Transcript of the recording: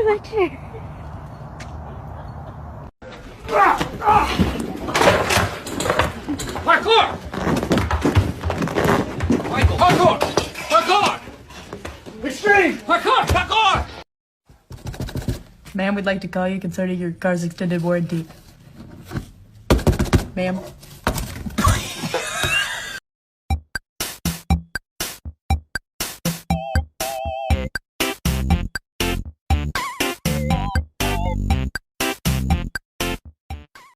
在这儿。Parkour! Michael, parkour! Parkour! Extreme! Parkour! Parkour! Ma'am, we'd like to call you concerning your car's extended warranty. Ma'am.